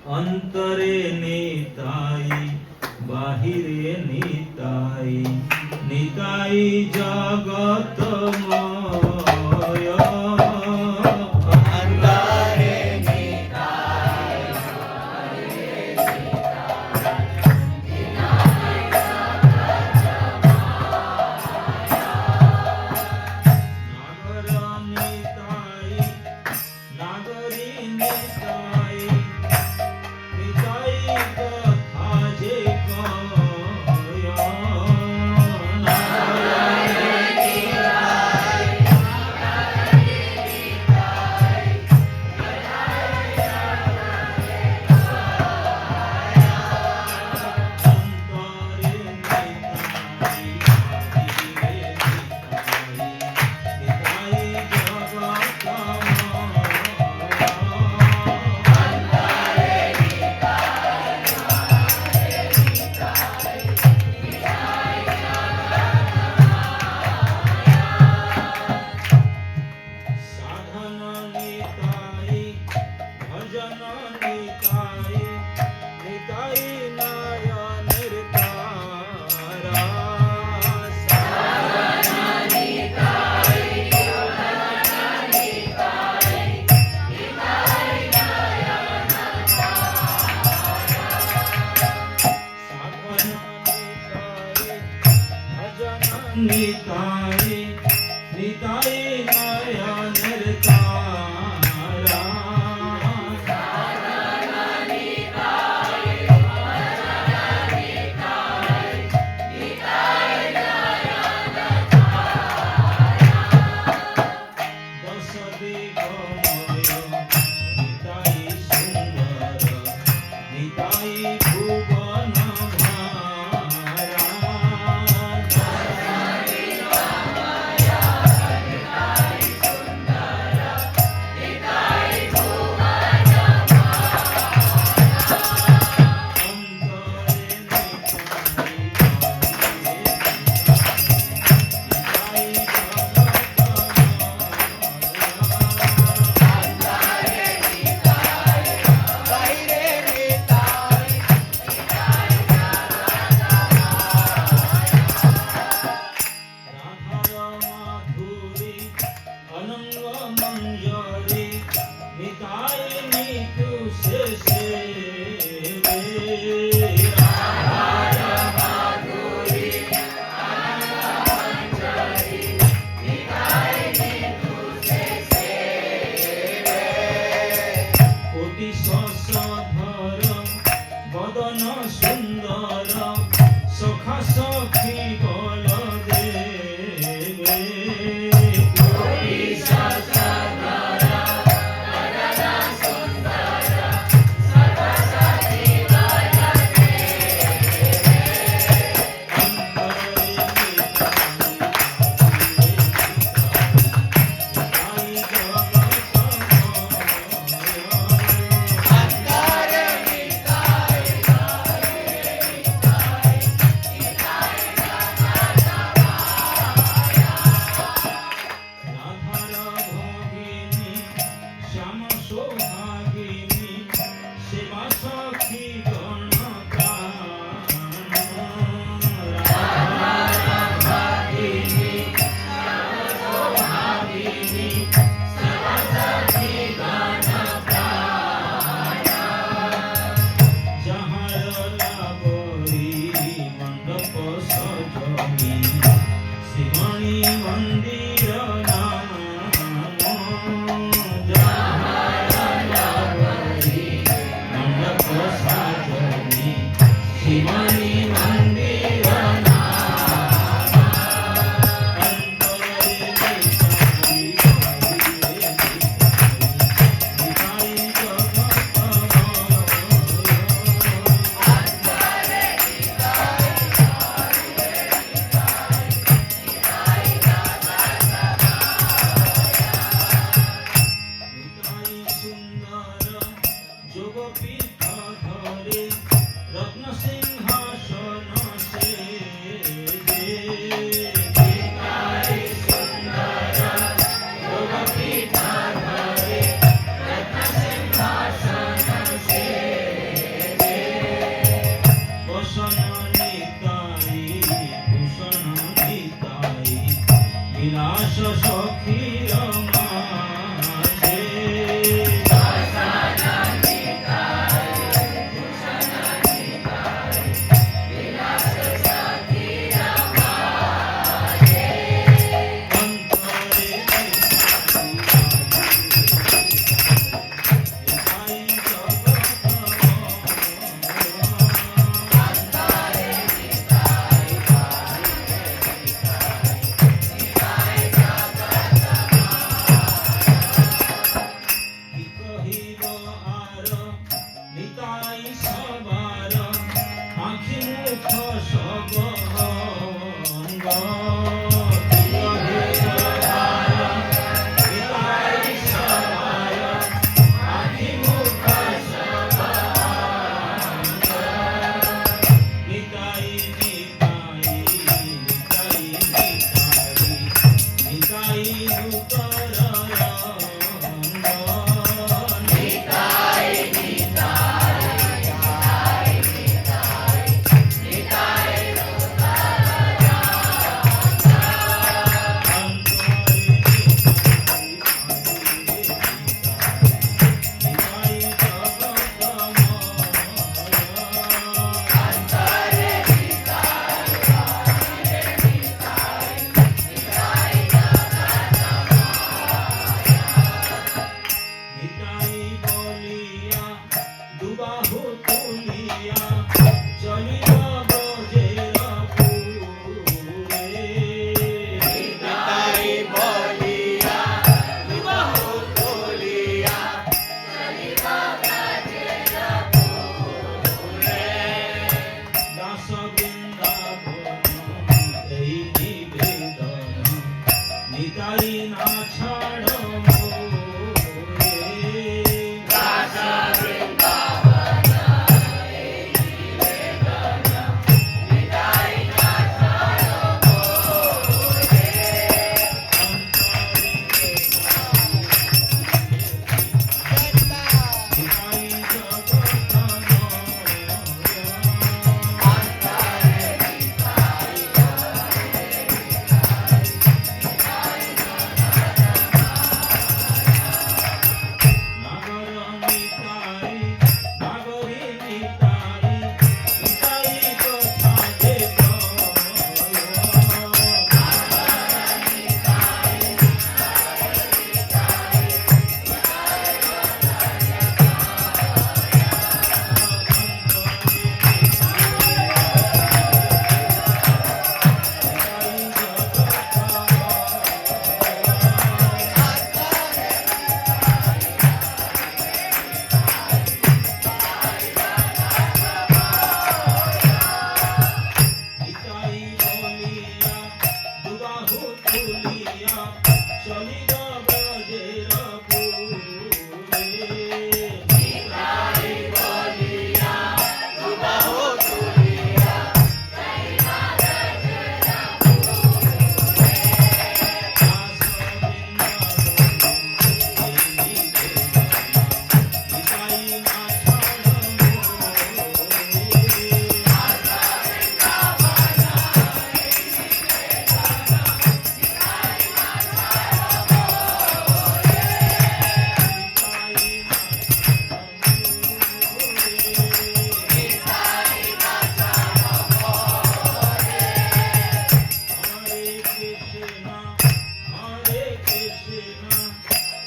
অন্তরে নিতাই বাহিরে নিতাই নিতাই জগতময় অন্তরে নিতাই নাগর নিতাই নাগরী নিতাই নিতাই কথা যে কয় অন্তরে নিতাই বাহিরে নিতাই নিতাই সাধন নিতাই ভজন নিতাই নিতাই নয়নের তারা সাধন নিতাই ভজন নিতাই নিতাই নয়নের সাধন নিতাই ভজন নিতাই নিতাই নয়নের তারা সাধন নিতাই ভজন নিতাই নিতাই নয়নের তারা দশ দিগময় নিতাই সুন্দর নিতাই ভুবন ভারা বদন সুন্দর সখা সখী বল দেবে নিতাই সবার আখি মুখ সব অঙ্গ নিতাই না ছাড়ো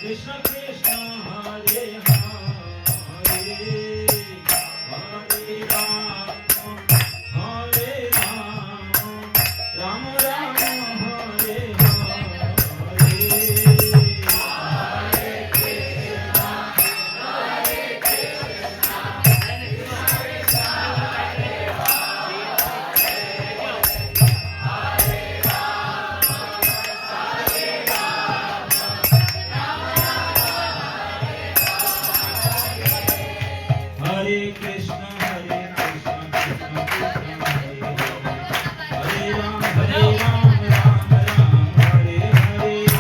Krishna Krishna Hare Hare Hare Ram Hare Ram Ram Ram Hare Hare Krishna Hare Krishna Krishna Krishna Hare Hare Hare Ram Ram Ram Hare Hare Hare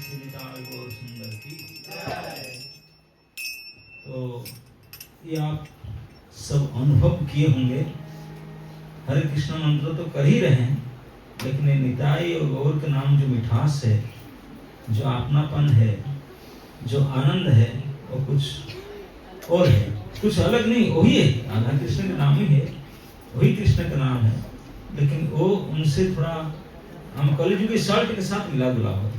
Shri Nitai गौर सुंदर की जय। तो ये आप सब अनुभव किए होंगे, हरे कृष्ण मंत्र तो कर ही रहे हैं, लेकिन ये निताई और गौर के नाम जो मिठास है, जो अपनापन है, जो आनंद है, वो कुछ और है, कुछ अलग नहीं, वही है, राधा कृष्ण का नाम ही है, वही कृष्ण का नाम है, लेकिन वो उनसे थोड़ा हम कॉलेज के शर्ट के साथ मिला जुला हो,